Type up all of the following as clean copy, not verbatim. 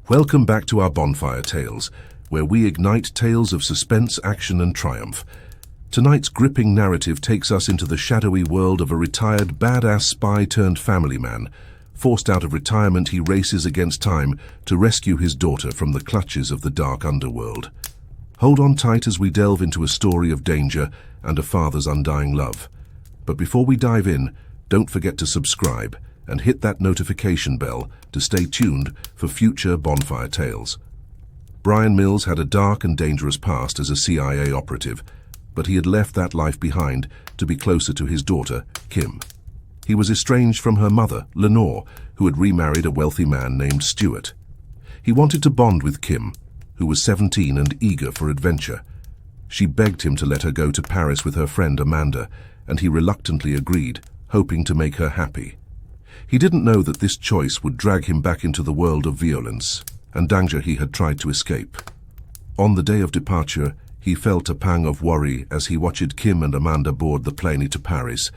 Welcome back to our Bonfire Tales, where we ignite tales of suspense, action and triumph. Tonight's gripping narrative takes us into the shadowy world of a retired badass spy turned family man. Forced out of retirement, he races against time to rescue his daughter from the clutches of the dark underworld. Hold on tight as we delve into a story of danger and a father's undying love. But before we dive in, don't forget to subscribe and hit that notification bell to stay tuned for future Bonfire Tales. Brian Mills had a dark and dangerous past as a CIA operative, but he had left that life behind to be closer to his daughter, Kim. He was estranged from her mother, Lenore, who had remarried a wealthy man named Stuart. He wanted to bond with Kim, who was 17 and eager for adventure. She begged him to let her go to Paris with her friend Amanda, and he reluctantly agreed, hoping to make her happy. He didn't know that this choice would drag him back into the world of violence and danger he had tried to escape. On the day of departure, he felt a pang of worry as he watched Kim and Amanda board the plane to Paris.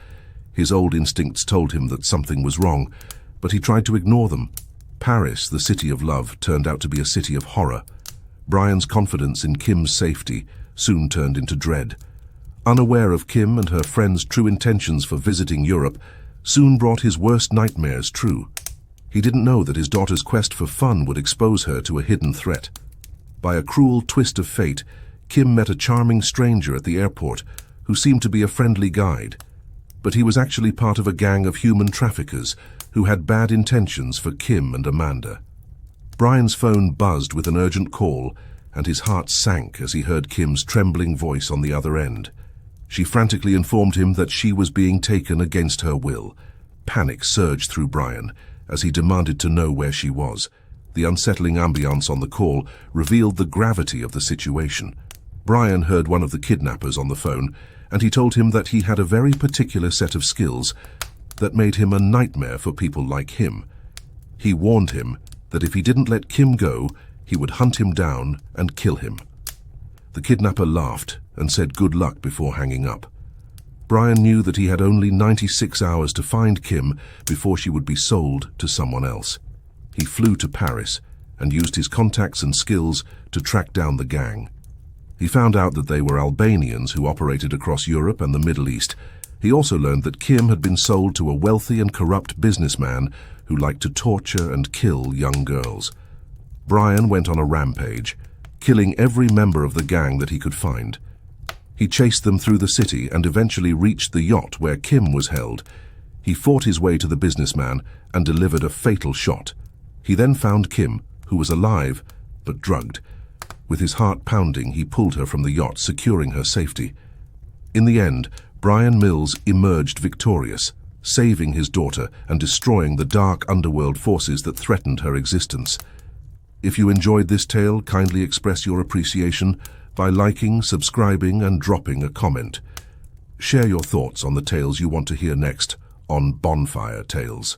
His old instincts told him that something was wrong, but he tried to ignore them. Paris, the city of love, turned out to be a city of horror. Brian's confidence in Kim's safety soon turned into dread. Unaware of Kim and her friends' true intentions for visiting Europe, soon brought his worst nightmares true. He didn't know that his daughter's quest for fun would expose her to a hidden threat. By a cruel twist of fate, Kim met a charming stranger at the airport who seemed to be a friendly guide. But he was actually part of a gang of human traffickers who had bad intentions for Kim and Amanda. Brian's phone buzzed with an urgent call, and his heart sank as he heard Kim's trembling voice on the other end. She frantically informed him that she was being taken against her will. Panic surged through Brian as he demanded to know where she was. The unsettling ambience on the call revealed the gravity of the situation. Brian heard one of the kidnappers on the phone, and he told him that he had a very particular set of skills that made him a nightmare for people like him. He warned him that if he didn't let Kim go, he would hunt him down and kill him. The kidnapper laughed and said good luck before hanging up. Brian knew that he had only 96 hours to find Kim before she would be sold to someone else. He flew to Paris and used his contacts and skills to track down the gang. He found out that they were Albanians who operated across Europe and the Middle East. He also learned that Kim had been sold to a wealthy and corrupt businessman who liked to torture and kill young girls. Brian went on a rampage, killing every member of the gang that he could find. He chased them through the city and eventually reached the yacht where Kim was held. He fought his way to the businessman and delivered a fatal shot. He then found Kim, who was alive but drugged. With his heart pounding, he pulled her from the yacht, securing her safety. In the end, Brian Mills emerged victorious, saving his daughter and destroying the dark underworld forces that threatened her existence. If you enjoyed this tale, kindly express your appreciation by liking, subscribing, and dropping a comment. Share your thoughts on the tales you want to hear next on Bonfire Tales.